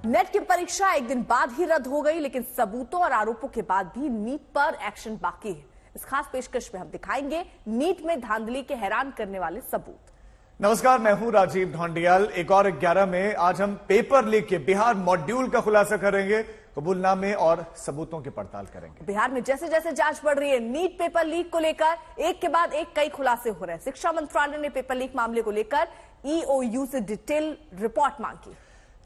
Net की परीक्षा एक दिन बाद ही रद्द हो गई, लेकिन सबूतों और आरोपों के बाद भी नीट पर एक्शन बाकी है। इस खास पेशकश में हम दिखाएंगे नीट में धांधली के हैरान करने वाले सबूत। नमस्कार, मैं हूं राजीव ढोंडियाल। एक और 11 में आज हम पेपर लीक के बिहार मॉड्यूल का खुलासा करेंगे, कबूलनामे और सबूतों की पड़ताल करेंगे। बिहार में जैसे जैसे जांच बढ़ रही है, नीट पेपर लीक को लेकर एक के बाद एक कई खुलासे हो रहे हैं। शिक्षा मंत्रालय ने पेपर लीक मामले को लेकर ईओयू से डिटेल रिपोर्ट मांगी।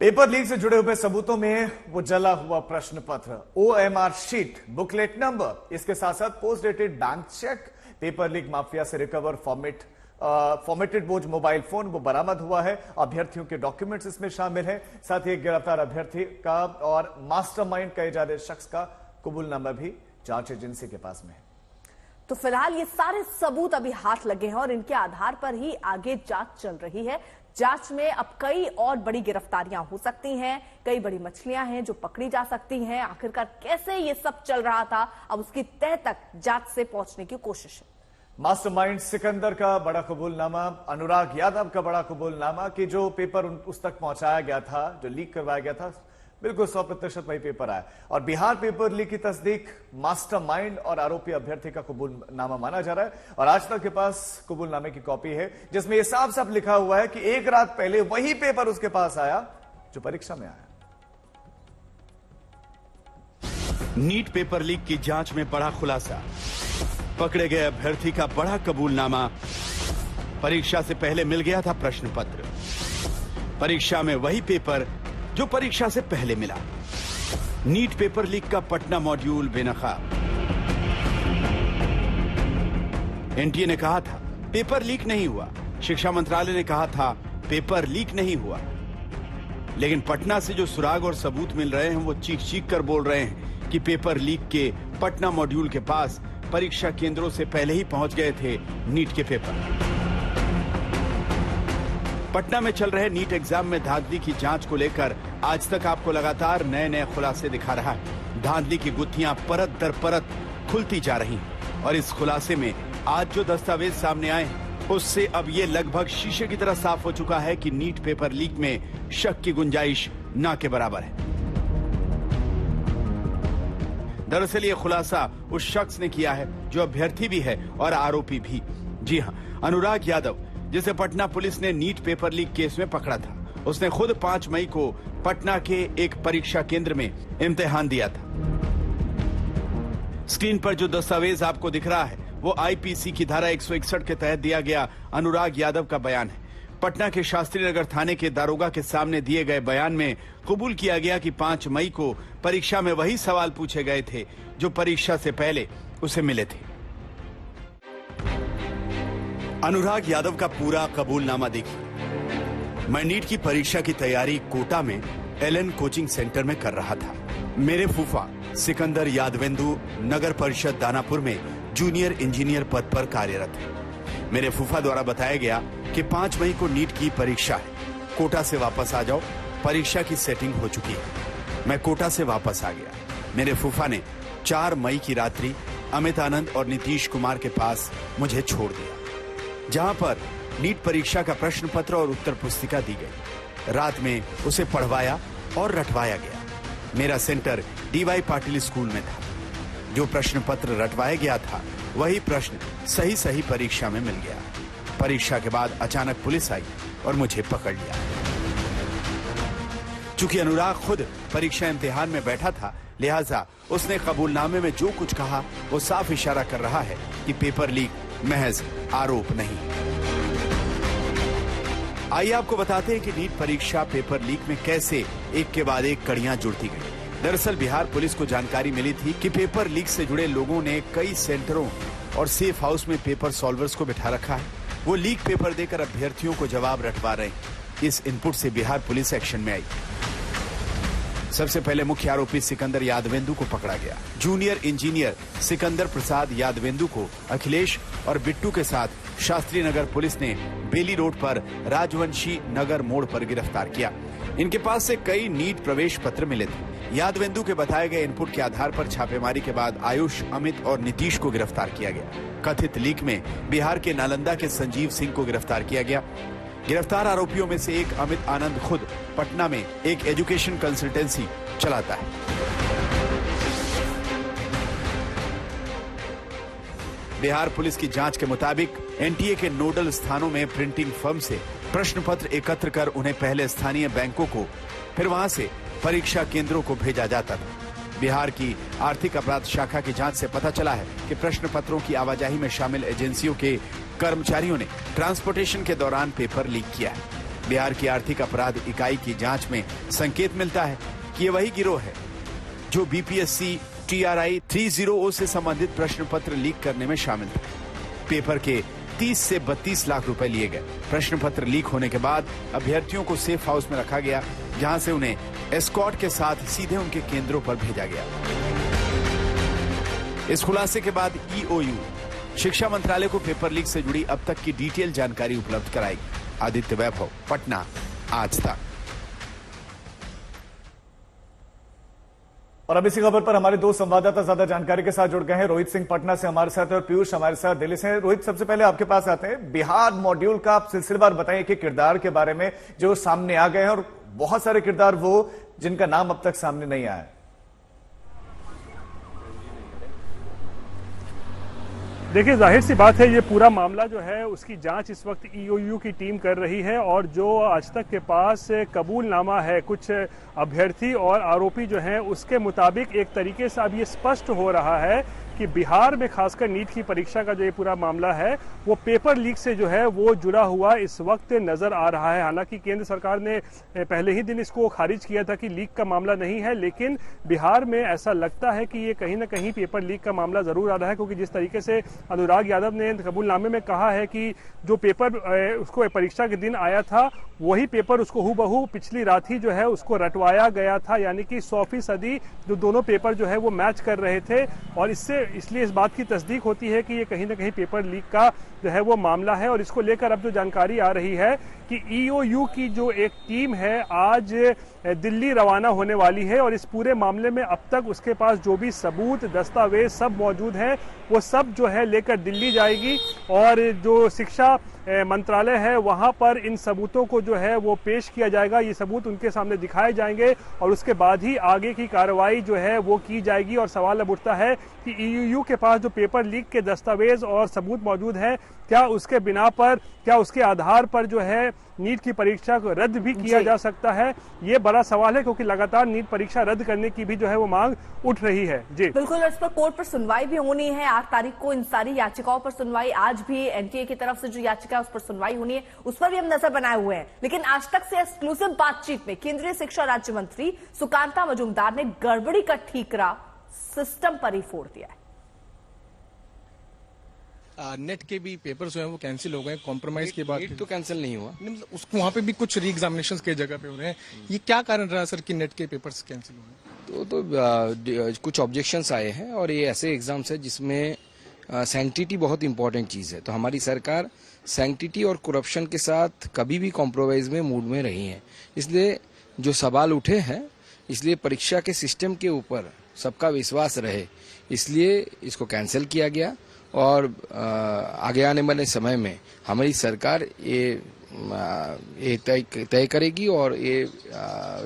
पेपर लीक से जुड़े हुए सबूतों में वो जला हुआ प्रश्न पत्र, ओएमआर शीट, बुकलेट नंबर, इसके साथ साथ post dated bank cheque, paper leak mafia से रिकवर फॉर्मेटेड बोझ मोबाइल फोन वो बरामद हुआ है। अभ्यर्थियों के डॉक्यूमेंट्स इसमें शामिल हैं। साथ ही एक गिरफ्तार अभ्यर्थी का और मास्टरमाइंड कहे जा रहे शख्स का कबूलनामा भी जांच एजेंसी के पास में है। तो फिलहाल ये सारे सबूत अभी हाथ लगे हैं और इनके आधार पर ही आगे जांच चल रही है। जांच में अब कई और बड़ी गिरफ्तारियां हो सकती हैं, कई बड़ी मछलियां हैं जो पकड़ी जा सकती हैं। आखिरकार कैसे ये सब चल रहा था, अब उसकी तह तक जांच से पहुंचने की कोशिश है। मास्टरमाइंड सिकंदर का बड़ा कबूलनामा, अनुराग यादव का बड़ा कबूलनामा कि जो पेपर उस तक पहुंचाया गया था, जो लीक करवाया गया था, बिल्कुल 100% वही पेपर आया। और बिहार पेपर लीक की तस्दीक मास्टरमाइंड और आरोपी अभ्यर्थी का कबूलनामा माना जा रहा है। और आज तक के पास कबूलनामे की कॉपी है जिसमें यह साफ साफ लिखा हुआ है कि एक रात पहले वही पेपर उसके पास आया जो परीक्षा में आया। नीट पेपर लीक की जांच में बड़ा खुलासा, पकड़े गए अभ्यर्थी का बड़ा कबूलनामा, परीक्षा से पहले मिल गया था प्रश्न पत्र, परीक्षा में वही पेपर जो परीक्षा से पहले मिला। नीट पेपर लीक का पटना मॉड्यूल बेनकाब। एनटीए ने कहा था पेपर लीक नहीं हुआ, शिक्षा मंत्रालय ने कहा था पेपर लीक नहीं हुआ, लेकिन पटना से जो सुराग और सबूत मिल रहे हैं वो चीख चीख कर बोल रहे हैं कि पेपर लीक के पटना मॉड्यूल के पास परीक्षा केंद्रों से पहले ही पहुंच गए थे नीट के पेपर। पटना में चल रहे नीट एग्जाम में धांधली की जांच को लेकर आज तक आपको लगातार नए नए खुलासे दिखा रहा है। धांधली की गुत्थियां परत दर परत खुलती जा रही हैं और इस खुलासे में आज जो दस्तावेज सामने आए हैं उससे अब ये लगभग शीशे की तरह साफ हो चुका है कि नीट पेपर लीक में शक की गुंजाइश ना के बराबर है। दरअसल ये खुलासा उस शख्स ने किया है जो अभ्यर्थी भी है और आरोपी भी। जी हां, अनुराग यादव, जिसे पटना पुलिस ने नीट पेपर लीक केस में पकड़ा था। उसने खुद 5 मई को पटना के एक परीक्षा केंद्र में इम्तिहान दिया था। स्क्रीन पर जो दस्तावेज आपको दिख रहा है वो आईपीसी की धारा 161 के तहत दिया गया अनुराग यादव का बयान है। पटना के शास्त्री नगर थाने के दारोगा के सामने दिए गए बयान में कबूल किया गया कि 5 मई को परीक्षा में वही सवाल पूछे गए थे जो परीक्षा से पहले उसे मिले थे। अनुराग यादव का पूरा कबूलनामा देखिए। मैं नीट की परीक्षा की तैयारी कोटा में एलएन कोचिंग सेंटर में कर रहा था। मेरे फूफा सिकंदर यादवेंदु नगर परिषद दानापुर में जूनियर इंजीनियर पद पर कार्यरत है। मेरे फूफा द्वारा बताया गया कि 5 मई को नीट की परीक्षा है, कोटा से वापस आ जाओ, परीक्षा की सेटिंग हो चुकी है। मैं कोटा से वापस आ गया। मेरे फूफा ने 4 मई की रात्रि अमित आनंद और नीतीश कुमार के पास मुझे छोड़ दिया, जहां पर नीट परीक्षा का प्रश्न पत्र और उत्तर पुस्तिका दी गई। रात में उसे पढ़वाया और रटवाया गया। मेरा सेंटर डीवाई पाटिल स्कूल में था। जो प्रश्न पत्र रटवाया गया था वही प्रश्न सही परीक्षा में मिल गया। परीक्षा के बाद अचानक पुलिस आई और मुझे पकड़ लिया। चूंकि अनुराग खुद परीक्षा इम्तिहान में बैठा था, लिहाजा उसने कबूलनामे में जो कुछ कहा वो साफ इशारा कर रहा है कि पेपर लीक महज आरोप नहीं। आइए आपको बताते हैं कि नीट परीक्षा पेपर लीक में कैसे एक के बाद एक कड़ियां जुड़ती गई। दरअसल बिहार पुलिस को जानकारी मिली थी कि पेपर लीक से जुड़े लोगों ने कई सेंटरों और सेफ हाउस में पेपर सॉल्वर्स को बिठा रखा है। वो लीक पेपर देकर अभ्यर्थियों को जवाब रटवा रहे हैं। इस इनपुट से बिहार पुलिस एक्शन में आई। सबसे पहले मुख्य आरोपी सिकंदर यादवेंदु को पकड़ा गया। जूनियर इंजीनियर सिकंदर प्रसाद यादवेंदु को अखिलेश और बिट्टू के साथ शास्त्री नगर पुलिस ने बेली रोड पर राजवंशी नगर मोड़ पर गिरफ्तार किया। इनके पास से कई नीट प्रवेश पत्र मिले थे। यादवेंदु के बताए गए इनपुट के आधार पर छापेमारी के बाद आयुष, अमित और नीतीश को गिरफ्तार किया गया। कथित लीक में बिहार के नालंदा के संजीव सिंह को गिरफ्तार किया गया। गिरफ्तार आरोपियों में से एक अमित आनंद खुद पटना में एक एजुकेशन कंसल्टेंसी चलाता है। बिहार पुलिस की जांच के मुताबिक एनटीए के नोडल स्थानों में प्रिंटिंग फर्म से प्रश्न पत्र एकत्र कर उन्हें पहले स्थानीय बैंकों को, फिर वहां से परीक्षा केंद्रों को भेजा जाता था। बिहार की आर्थिक अपराध शाखा की जांच से पता चला है कि प्रश्न पत्रों की आवाजाही में शामिल एजेंसियों के कर्मचारियों ने ट्रांसपोर्टेशन के दौरान पेपर लीक किया है। बिहार की आर्थिक अपराध इकाई की जांच में संकेत मिलता है कि ये वही गिरोह है जो बीपीएससी TRI 300 से संबंधित प्रश्न पत्र लीक करने में शामिल था। पेपर के 30 से 32 लाख रुपए लिए गए। प्रश्न पत्र लीक होने के बाद अभ्यर्थियों को सेफ हाउस में रखा गया, जहां से उन्हें एस्कॉर्ट के साथ सीधे उनके केंद्रों पर भेजा गया। इस खुलासे के बाद EOU शिक्षा मंत्रालय को पेपर लीक से जुड़ी अब तक की डिटेल जानकारी उपलब्ध कराएगी। आदित्य वैभव, पटना, आज तक। और अब इसी खबर पर हमारे दो संवाददाता ज्यादा जानकारी के साथ जुड़ गए हैं। रोहित सिंह पटना से हमारे साथ है और पीयूष हमारे साथ दिल्ली से। रोहित, सबसे पहले आपके पास आते हैं। बिहार मॉड्यूल का आप सिलसिलेवार बताइए कि किरदार के बारे में जो सामने आ गए हैं, और बहुत सारे किरदार वो जिनका नाम अब तक सामने नहीं आया है। देखिए, जाहिर सी बात है ये पूरा मामला जो है उसकी जांच इस वक्त EOU की टीम कर रही है, और जो आज तक के पास कबूलनामा है कुछ अभ्यर्थी और आरोपी जो हैं उसके मुताबिक एक तरीके से अब ये स्पष्ट हो रहा है कि बिहार में खासकर नीट की परीक्षा का जो ये पूरा मामला है वो पेपर लीक से जो है वो जुड़ा हुआ इस वक्त नजर आ रहा है। हालांकि केंद्र सरकार ने पहले ही दिन इसको खारिज किया था कि लीक का मामला नहीं है, लेकिन बिहार में ऐसा लगता है कि ये कहीं ना कहीं पेपर लीक का मामला जरूर आ रहा है, क्योंकि जिस तरीके से अनुराग यादव ने कबूलनामे में कहा है कि जो पेपर उसको परीक्षा के दिन आया था वही पेपर उसको हूबहू पिछली रात ही जो है उसको रटवाया गया था, यानी कि 100% जो दोनों पेपर जो है वो मैच कर रहे थे। और इसलिए इस बात की तस्दीक होती है कि ये कहीं ना कहीं पेपर लीक का जो है वो मामला है। और इसको लेकर अब जो जानकारी आ रही है कि EOU की जो एक टीम है आज दिल्ली रवाना होने वाली है, और इस पूरे मामले में अब तक उसके पास जो भी सबूत दस्तावेज सब मौजूद हैं वो सब जो है लेकर दिल्ली जाएगी, और जो शिक्षा मंत्रालय है वहां पर इन सबूतों को जो है वो पेश किया जाएगा। ये सबूत उनके सामने दिखाए जाएंगे और उसके बाद ही आगे की कार्रवाई जो है वो की जाएगी। और सवाल अब उठता है कि EOU के पास जो पेपर लीक के दस्तावेज और सबूत मौजूद हैं, क्या उसके बिना पर, क्या उसके आधार पर जो है नीट की परीक्षा को रद्द भी किया जा सकता है? ये बड़ा सवाल है, क्योंकि लगातार नीट परीक्षा रद्द करने की भी जो है वो मांग उठ रही है। जी बिल्कुल, इस पर कोर्ट पर सुनवाई भी होनी है 8 तारीख को। इन सारी याचिकाओं पर सुनवाई, आज भी एनटीए की तरफ से जो याचिका उस पर सुनवाई होनी है, उस पर भी हम नजर बनाए हुए हैं। लेकिन आज तक से एक्सक्लूसिव बातचीत में केंद्रीय शिक्षा राज्य मंत्री सुकांता मजूमदार ने गड़बड़ी का ठीकरा सिस्टम पर ही फोड़ दिया है। नेट के भी पेपर्स जो हैं वो कैंसिल हो गए, कॉम्प्रोमाइज के बाद। तो कैंसिल नहीं हुआ, उसको वहाँ पे भी कुछ री एग्जामिनेशन के जगह पे हो रहे हैं। ये क्या कारण रहा सर कि नेट के पेपर्स कैंसिल हुए? तो कुछ ऑब्जेक्शंस आए हैं, और ये ऐसे एग्जाम्स है जिसमें सैंक्टिटी बहुत इंपॉर्टेंट चीज है। तो हमारी सरकार सैंक्टिटी और करप्शन के साथ कभी भी कॉम्प्रोमाइज में मूड में रही है। इसलिए जो सवाल उठे हैं, इसलिए परीक्षा के सिस्टम के ऊपर सबका विश्वास रहे, इसलिए इसको कैंसिल किया गया। और आगे आने वाले समय में हमारी सरकार ये तय करेगी, और ये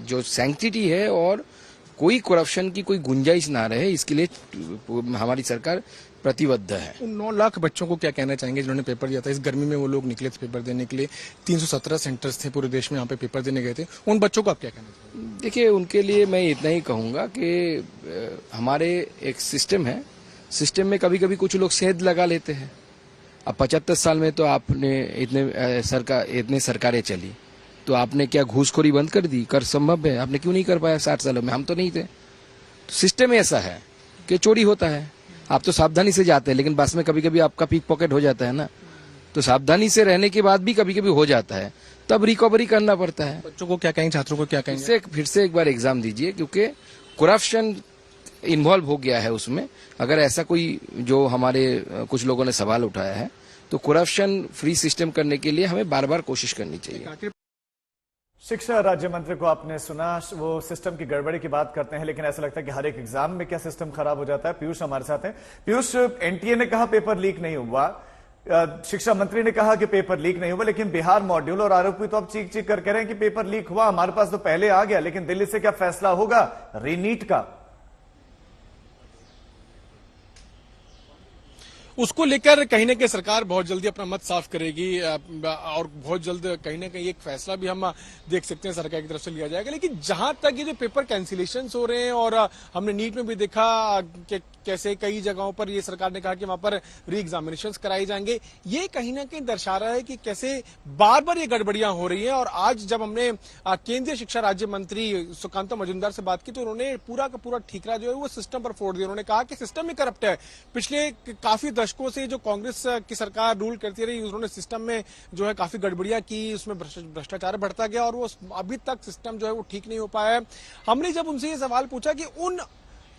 जो सैंक्टिटी है और कोई करप्शन की कोई गुंजाइश ना रहे, इसके लिए हमारी सरकार प्रतिबद्ध है। 9 लाख बच्चों को क्या कहना चाहेंगे जिन्होंने पेपर दिया था? इस गर्मी में वो लोग निकले थे पेपर देने के लिए। 317 सेंटर्स थे पूरे देश में, यहाँ पे पेपर देने गए थे। उन बच्चों को आप क्या कहना चाहेंगे? देखिए, उनके लिए मैं इतना ही कहूंगा कि हमारे एक सिस्टम है, सिस्टम में कभी कभी कुछ लोग सेध लगा लेते हैं। अब 75 साल में तो आपने इतने सरकारें चली, तो आपने क्या घूसखोरी बंद कर दी? कर संभव है, आपने क्यों नहीं कर पाया 60 सालों में? हम तो नहीं थे। तो सिस्टम ऐसा है कि चोरी होता है, आप तो सावधानी से जाते हैं, लेकिन बस में कभी कभी आपका पिक पॉकेट हो जाता है ना, तो सावधानी से रहने के बाद भी कभी कभी हो जाता है, तब रिकवरी करना पड़ता है। बच्चों को क्या कहेंगे, छात्रों को क्या कहेंगे? फिर से एक बार एग्जाम दीजिए, क्योंकि करप्शन इन्वॉल्व हो गया है उसमें। अगर ऐसा कोई जो हमारे कुछ लोगों ने सवाल उठाया है, तो करप्शन फ्री सिस्टम करने के लिए हमें बार बार कोशिश करनी चाहिए। शिक्षा राज्य मंत्री को आपने सुना, वो सिस्टम की गड़बड़ी की बात करते हैं, लेकिन ऐसा लगता है कि हर एक एग्जाम में क्या सिस्टम खराब हो जाता है। पीयूष हमारे साथ हैं। पीयूष, एनटीए ने कहा पेपर लीक नहीं हुआ, शिक्षा मंत्री ने कहा कि पेपर लीक नहीं हुआ, लेकिन बिहार मॉड्यूल और आरोपी तो अब चीख चीख कर कह रहे हैं कि पेपर लीक हुआ, हमारे पास तो पहले आ गया। लेकिन दिल्ली से क्या फैसला होगा रीनीट का, उसको लेकर कहीं ना कहीं सरकार बहुत जल्दी अपना मत साफ करेगी और बहुत जल्द कहीं ना कहीं एक फैसला भी हम देख सकते हैं सरकार की तरफ से लिया जाएगा। लेकिन जहां तक ये जो पेपर कैंसिलेशन हो रहे हैं, और हमने नीट में भी देखा कि कैसे कई जगहों पर ये सरकार ने कहा कि वहां पर री एग्जामिनेशन कराए जाएंगे, ये कहीं ना कहीं दर्शा रहा है कि कैसे बार बार ये गड़बड़ियां हो रही हैं। और आज जब हमने केंद्रीय शिक्षा राज्य मंत्री सुकांता मजूमदार से बात की तो उन्होंने पूरा का पूरा ठीकरा जो है वो सिस्टम पर फोड़ दिया। उन्होंने कहा कि सिस्टम ही करप्ट है। पिछले काफी दशकों से जो कांग्रेस की सरकार रूल करती रही, उन्होंने सिस्टम में जो है काफी गड़बड़ियां की, उसमें भ्रष्टाचार बढ़ता गया और वो अभी तक सिस्टम जो है वो ठीक नहीं हो पाया है। हमने जब उनसे ये सवाल पूछा कि उन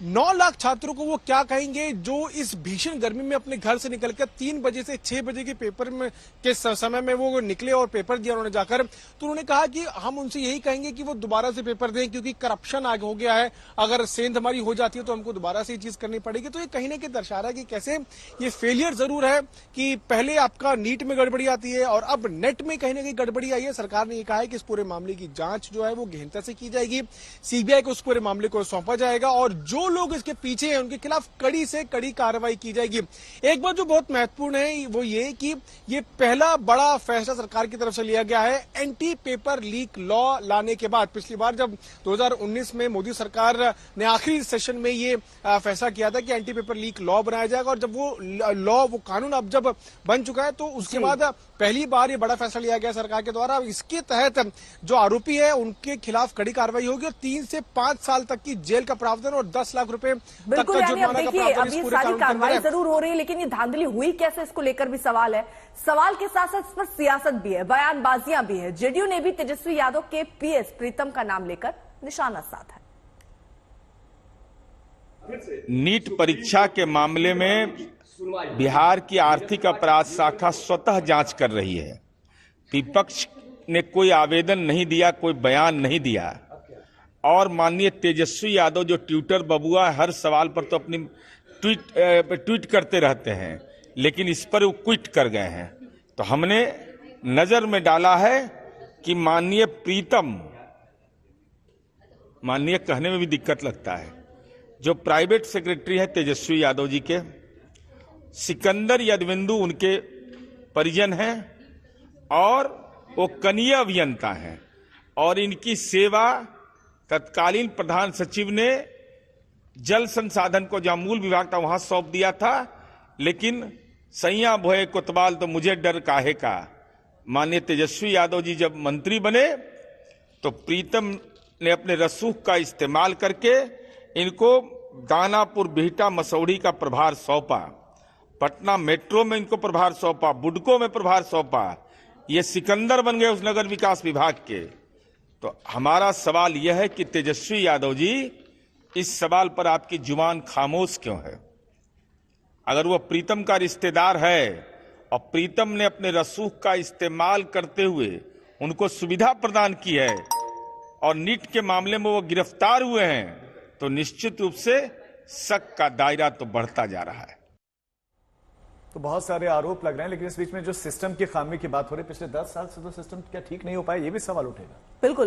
9 लाख छात्रों को वो क्या कहेंगे जो इस भीषण गर्मी में अपने घर से निकलकर 3 बजे से 6 बजे के पेपर में के समय में वो निकले और पेपर दिया उन्होंने जाकर, तो उन्होंने कहा कि हम उनसे यही कहेंगे कि वो दोबारा से पेपर दें, क्योंकि करप्शन आगे हो गया है। अगर सेंध हमारी हो जाती है तो हमको दोबारा से ये चीज करनी पड़ेगी। तो ये कहीं ना कहीं दर्शा रहा है कि कैसे ये फेलियर जरूर है कि पहले आपका नीट में गड़बड़ी आती है और अब नेट में कहीं ना कहीं गड़बड़ी आई है। सरकार ने ये कहा है कि इस पूरे मामले की जांच जो है वो गहनता से की जाएगी, सीबीआई को उस पूरे मामले को सौंपा जाएगा और जो लोग इसके पीछे हैं उनके खिलाफ कड़ी से कड़ी कार्रवाई की जाएगी। एक बात जो बहुत महत्वपूर्ण है वो ये कि ये पहला बड़ा फैसला सरकार की तरफ से लिया गया है एंटी पेपर लीक लॉ लाने के बाद। पिछली बार जब 2019 में मोदी सरकार ने आखिरी सेशन में ये फैसला किया था कि एंटी पेपर लीक लॉ बनाया जाएगा, और जब वो लॉ वो कानून अब जब बन चुका है तो उसके बाद पहली बार ये बड़ा फैसला लिया गया सरकार के द्वारा। इसके तहत जो आरोपी है उनके खिलाफ कड़ी कार्रवाई होगी और 3 से 5 साल तक की जेल का प्रावधान और 10 लाख रुपए बिल्कुल। यानी अब देखिए, अब ये सारी कार्रवाई जरूर हो रही है, लेकिन ये धांधली हुई कैसे, इसको लेकर भी सवाल है। सवाल के साथ साथ इस पर सियासत भी है, बयानबाजियां भी है। जेडीयू ने भी तेजस्वी यादव के पीएस प्रीतम का नाम लेकर निशाना साधा है। नीट परीक्षा के मामले में बिहार की आर्थिक अपराध शाखा स्वतः जांच कर रही है। विपक्ष ने कोई आवेदन नहीं दिया, कोई बयान नहीं दिया, और माननीय तेजस्वी यादव जो ट्विटर बबुआ हर सवाल पर तो अपनी ट्वीट करते रहते हैं, लेकिन इस पर वो क्विट कर गए हैं। तो हमने नजर में डाला है कि माननीय प्रीतम, माननीय कहने में भी दिक्कत लगता है, जो प्राइवेट सेक्रेटरी है तेजस्वी यादव जी के, सिकंदर यादवेंदु उनके परिजन हैं और वो कनीय अभियंता हैं, और इनकी सेवा तत्कालीन प्रधान सचिव ने जल संसाधन को जहां मूल विभाग था वहां सौंप दिया था। लेकिन सैया भोए कोतवाल तो मुझे डर काहे का। माननीय तेजस्वी यादव जी जब मंत्री बने तो प्रीतम ने अपने रसूख का इस्तेमाल करके इनको दानापुर, बिहटा, मसौढ़ी का प्रभार सौंपा, पटना मेट्रो में इनको प्रभार सौंपा, बुडको में प्रभार सौंपा। ये सिकंदर बन गए उस नगर विकास विभाग के। तो हमारा सवाल यह है कि तेजस्वी यादव जी, इस सवाल पर आपकी जुबान खामोश क्यों है? अगर वह प्रीतम का रिश्तेदार है और प्रीतम ने अपने रसूख का इस्तेमाल करते हुए उनको सुविधा प्रदान की है और नीट के मामले में वो गिरफ्तार हुए हैं, तो निश्चित रूप से शक का दायरा तो बढ़ता जा रहा है। तो बहुत सारे आरोप लग रहे हैं, लेकिन इस बीच में जो सिस्टम की खामी की बात हो रही है, पिछले 10 साल से तो सिस्टम क्या ठीक नहीं हो पाया, ये भी सवाल उठेगा। बिल्कुल।